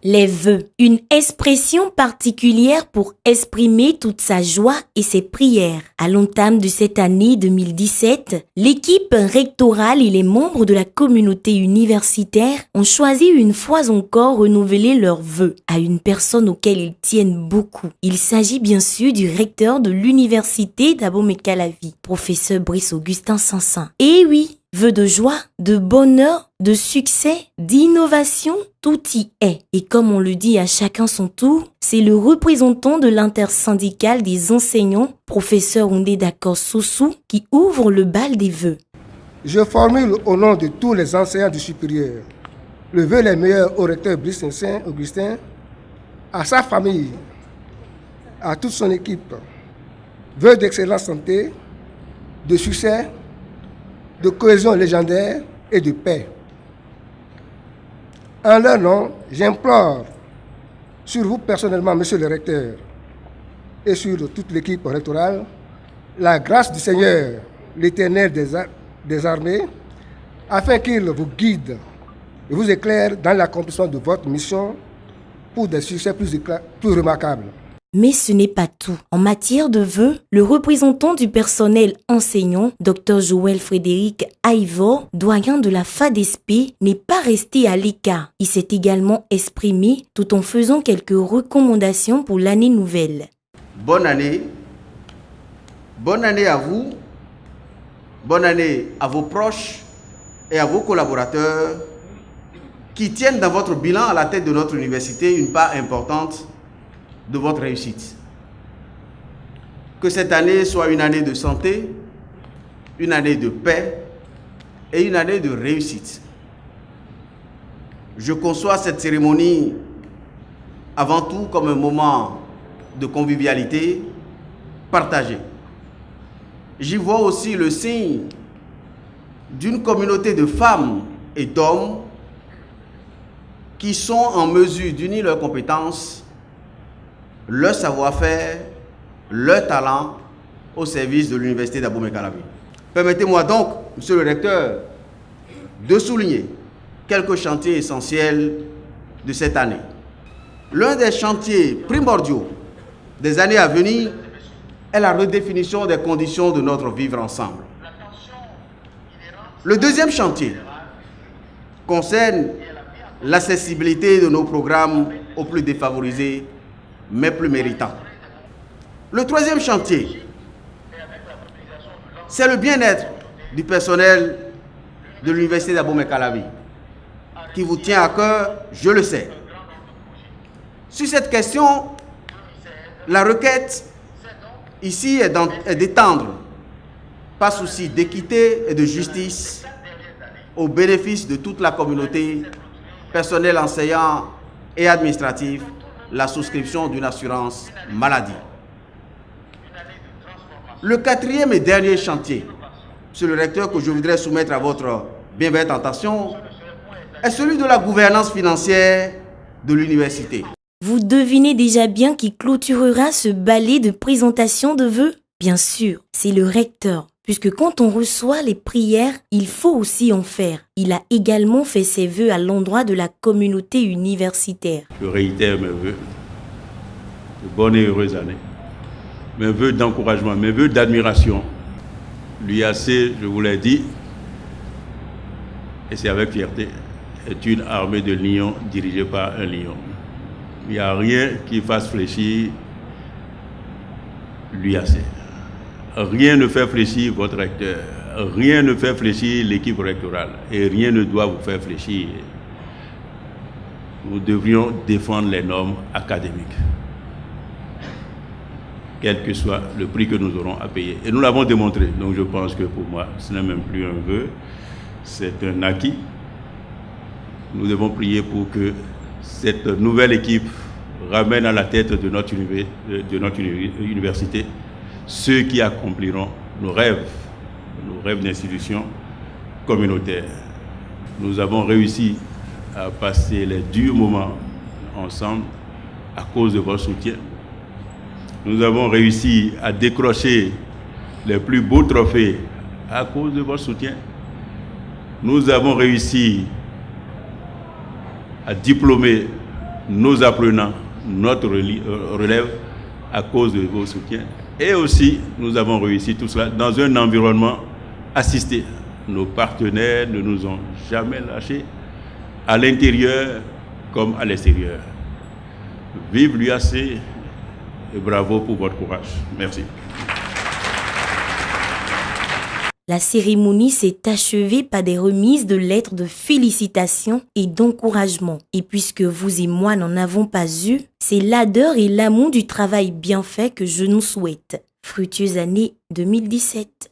Les vœux, une expression particulière pour exprimer toute sa joie et ses prières. À l'entame de cette année 2017, l'équipe rectorale et les membres de la communauté universitaire ont choisi une fois encore renouveler leurs vœux à une personne auquel ils tiennent beaucoup. Il s'agit bien sûr du recteur de l'université d'Abomey-Calavi, professeur Brice Augustin Sansin. Et oui, vœux de joie, de bonheur, de succès, d'innovation, tout y est. Et comme on le dit à chacun son tour, c'est le représentant de l'intersyndicale des enseignants, professeur Oundé D'accord Soussou, qui ouvre le bal des vœux. Je formule au nom de tous les enseignants du supérieur le vœu les meilleurs au recteur Brice Augustin, à sa famille, à toute son équipe. Vœux d'excellente santé, de succès, de cohésion légendaire et de paix. En leur nom, j'implore sur vous personnellement, monsieur le recteur, et sur toute l'équipe rectorale, la grâce du Seigneur, l'Éternel des armées, afin qu'il vous guide et vous éclaire dans l'accomplissement de votre mission pour des succès plus remarquables. Mais ce n'est pas tout. En matière de vœux, le représentant du personnel enseignant, Dr Joël Frédéric Aivor, doyen de la FADESP, n'est pas resté à l'écart. Il s'est également exprimé tout en faisant quelques recommandations pour l'année nouvelle. Bonne année à vous, bonne année à vos proches et à vos collaborateurs qui tiennent dans votre bilan à la tête de notre université une part importante de votre réussite. Que cette année soit une année de santé, une année de paix et une année de réussite. Je conçois cette cérémonie avant tout comme un moment de convivialité partagée. J'y vois aussi le signe d'une communauté de femmes et d'hommes qui sont en mesure d'unir leurs compétences, leur savoir-faire, leur talent au service de l'université d'Abomey-Calavi. Permettez-moi donc, monsieur le recteur, de souligner quelques chantiers essentiels de cette année. L'un des chantiers primordiaux des années à venir est la redéfinition des conditions de notre vivre ensemble. Le deuxième chantier concerne l'accessibilité de nos programmes aux plus défavorisés, mais plus méritants. Le troisième chantier, c'est le bien-être du personnel de l'université d'Abomey-Calavi, qui vous tient à cœur, je le sais. Sur cette question, la requête ici est d'étendre, par souci d'équité et de justice, au bénéfice de toute la communauté, personnel enseignant et administratif, la souscription d'une assurance maladie. Le quatrième et dernier chantier, monsieur le recteur, que je voudrais soumettre à votre bienveillante attention, est celui de la gouvernance financière de l'université. Vous devinez déjà bien qui clôturera ce ballet de présentation de vœux? Bien sûr, c'est le recteur. Puisque quand on reçoit les prières, il faut aussi en faire. Il a également fait ses vœux à l'endroit de la communauté universitaire. Je réitère mes vœux de bonne et heureuse année, mes vœux d'encouragement, mes vœux d'admiration. L'UAC, je vous l'ai dit, et c'est avec fierté, est une armée de lions dirigée par un lion. Il n'y a rien qui fasse fléchir l'UAC. Rien ne fait fléchir votre recteur, rien ne fait fléchir l'équipe rectorale et rien ne doit vous faire fléchir. Nous devrions défendre les normes académiques, quel que soit le prix que nous aurons à payer. Et nous l'avons démontré, donc je pense que pour moi, ce n'est même plus un vœu, c'est un acquis. Nous devons prier pour que cette nouvelle équipe ramène à la tête de notre université ceux qui accompliront nos rêves d'institutions communautaires. Nous avons réussi à passer les durs moments ensemble à cause de votre soutien. Nous avons réussi à décrocher les plus beaux trophées à cause de votre soutien. Nous avons réussi à diplômer nos apprenants, notre relève à cause de vos soutiens. Et aussi, nous avons réussi tout cela dans un environnement assisté. Nos partenaires ne nous ont jamais lâchés, à l'intérieur comme à l'extérieur. Vive l'UAC et bravo pour votre courage. Merci. La cérémonie s'est achevée par des remises de lettres de félicitations et d'encouragement. Et puisque vous et moi n'en avons pas eu, c'est l'ardeur et l'amour du travail bien fait que je nous souhaite. Fructueuse année 2017.